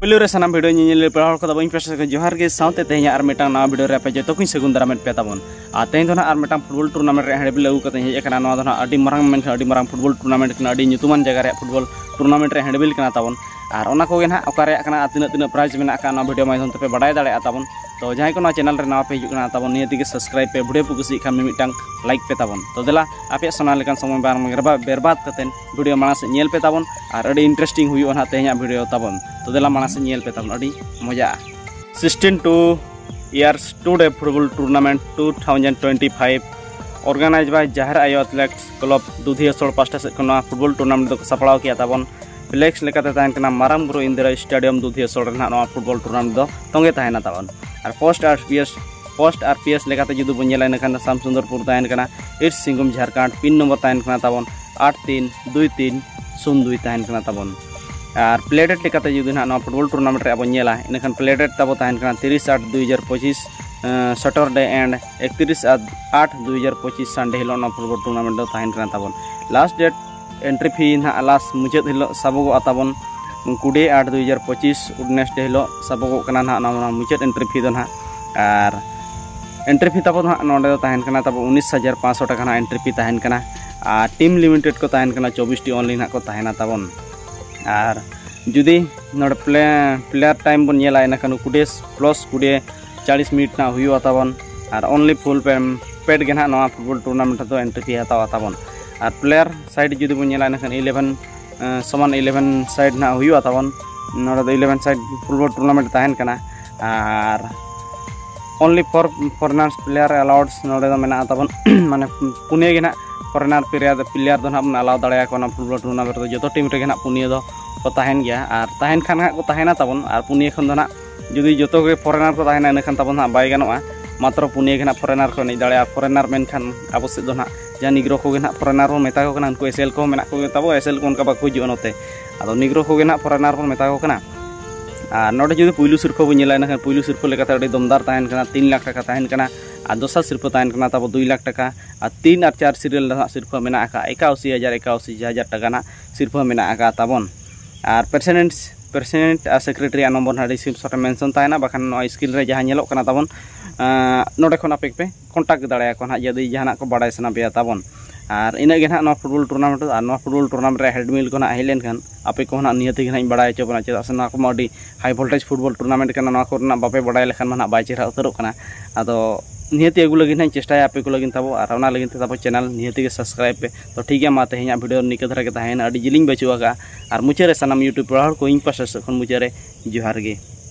पहले रे सानाम वीडियो ᱧᱮᱧᱮᱞ ᱯᱮᱲᱟ ᱦᱚᱲ ᱠᱚ ᱵᱟᱹᱧ ᱯᱮᱥᱟ ᱡᱚᱦᱟᱨ ᱜᱮ ᱥᱟᱶᱛᱮ ᱛᱮᱦᱮᱧ ᱟᱨ ᱢᱤᱫᱴᱟᱝ ᱱᱟᱣᱟ ᱵᱷᱤᱰᱤᱭᱳ ᱨᱮ ᱟᱯᱮ ᱡᱚᱛᱚ ᱠᱚᱧ ᱥᱟᱹᱜᱩᱱ ᱫᱟᱨᱟᱢᱮᱫ ᱯᱮ ᱛᱟᱵᱚᱱ ᱟᱨ ᱛᱮᱦᱮᱧ ᱫᱚ ᱟᱨ ᱢᱤᱫᱴᱟᱝ ᱯᱷᱩᱴᱵᱚल ᱴᱩᱨᱱᱟᱢᱮंट ᱨᱮ ᱦᱮᱲᱵᱤᱞ ᱟᱹᱜᱩ ᱠᱟᱛᱮ ᱦᱮᱡ ᱟᱠᱟᱱᱟ ᱱᱚᱣᱟ ᱫᱚ ᱟᱹᱰᱤ ᱢᱟᱨᱟᱝ ᱢᱮᱱᱠᱷᱟᱱ ᱟᱹᱰᱤ ᱢᱟᱨᱟᱝ ᱯᱷᱩᱴᱵᱚल ᱴᱩᱨᱱᱟᱢᱮंट ᱠᱟᱱᱟ ᱟᱹᱰि ᱧᱩᱛᱩᱢᱟᱱ ᱡᱟᱭᱜᱟ ᱨᱮ ᱯᱷᱩᱴᱵᱚल ᱴᱩᱨᱱᱟᱢᱮंट ᱨᱮ ᱦᱮᱲᱵᱤल ᱠᱟᱱᱟ ᱛᱟᱵᱚन और ओना कोगे ना ओका रे कना तीना प्राइज मेना का ना वीडियो माध्यम ते बाडाय दाड़े ताबन तो जहां को ना चैनल रे नवा पे हिजुक ना ताबन नियति के सब्सक्राइब पे वीडियो पे कुसी खान मिटांग लाइक पे ताबन तो देला आपे सोना लेकन समय बार बर्बाद कतेन वीडियो माना से नेल पे ताबन और अडी इंटरेस्टिंग हुई ना तेहया वीडियो ताबन तो देला माना से नेल पे ताबन अडी मजा 16 to years 2 day football tournament 2025 organise by जहर आयो एथलेटिक्स क्लब दुधियासोड़ पास्टा से फुटबॉल टूर्नामेंट को सपड़ाव किया ताबन फ्लेक्स लेकाते ताहन कना मारांग बुरु इंदिरा स्टेडियम दुधियासोड़ रे ना फुटबॉल टूर्नामेंट दो तंगे ताहना ताबन और पोस्ट आरपीएस लेकाते जुदु बन नेला नखान सामसुंदरपुर ताहन कना it's Singham Jharkhand pin number ताहन कना ताबन 832302 ताहन कना ताबन और प्लेटेड लेकाते जुदु ना फुटबॉल टूर्नामेंट रे अब नेला इनखान प्लेटेड ताबो ताहन कना 30/8/2025 सैटरडे एंड 31/8/2025 संडे हिलो ना फुटबॉल टूर्नामेंट दो ताहन कना ताबन लास्ट डेट एंट्री फी ना लास्ट मुचाद हिलो सबगो ताबन 20/8/2025 नेक्स्ट हिलो सबगो कना ना मुचाद एंट्री फी दो ना और एंट्री फी ताबो ना नोडे दो ताहन कना ताबो 19,500 टाका ना एंट्री फी ताहन कना और टीम लिमिटेड को ताहन कना 24 टी ओनली ना को ताहना ताबन और जुदी नोडे प्लेयर टाइम बन नेला इनखान 20+40 मिनट ना हुई ताबन और ओनली फुल पेड के ना फुटबॉल टूर्नामेंट तो एंट्री फी हतावा ताबन और प्लेयर साइड जुदी बन नेला इनखान 11 साइड ना हुई ताबन नोडे 11 साइड फुटबॉल टूर्नामेंट ताहन कना और ओनली फॉरेनर्स प्लेयर अलाउड्स नोडे दो मेना ताबन माने पुने के ना फॉरेनर प्लेयर दो ना अलाउ दाड़े को फुटबॉल टूर्नामेंट दो जो टीम रे ना पुनिया दो को ताहन गया और ताहन खान को ताहना ताबन और पुनिया खन दो ना जुदी जो के फॉरेनर को ताहना इनखान ताबन ना बाय गानोआ मात्र पुनिया के ना फॉरेनर को नहीं दाड़े फॉरेनर मेनखान अब से दो ना जहाँ निग्रो को ना फॉरेनर को मेता को उनको एसएल को मेना को ताबो एसएल को उनका बाको हिजुआ नोते आदो निग्रो को ना फॉरेनर को मेता को ना और नोडे जुदी पुइलु सिरफो बन नेला इनखान पुइलु सिरफो लेकाते अडी दमदार ताहन कना 3 लाख टाका ताहन कना और दोसर सिरफो ताहन कना ताबो 2 लाख टाका और 3 और 4 सीरियल सिरफो मेना आका 81,000 टाका ना सिरफो मेना आका ताबन और प्रेसिडेंट और सेक्रेटरी नम्बर ना डिस्क्रिप्शन मेंशन ताहना बाखान स्क्रीन रे जहां नेलो कना ताबन नोडे खन आपे पे कांटेक्ट दाड़े को ना यदि जहां को बाडाय सना पे ताबन और इना गे ना फुटबॉल टूर्नामेंट और फुटबॉल टूर्नामेंट रे हेडमिल को ना हेलेन खान आपे को ना नियति गे ना बाडाय च बना चेदा से ना को माडी हाई वोल्टेज फुटबॉल टूर्नामेंट कना ना को ना बापे बाडाय लेखान ना बाय चेहरा उतरो कना आदो नियति अगु लगी ना चेष्टा आपे को लगिन ताबो और ओना लगिन ताबो चैनल नियति के सब्सक्राइब पे तो ठीक है मा तेहया वीडियो निक धरा के ताहेन अडी जिलिंग बचुआगा और मुचे रे सनाम यूट्यूब पर को इन पास खन मुचे रे जोहार गे।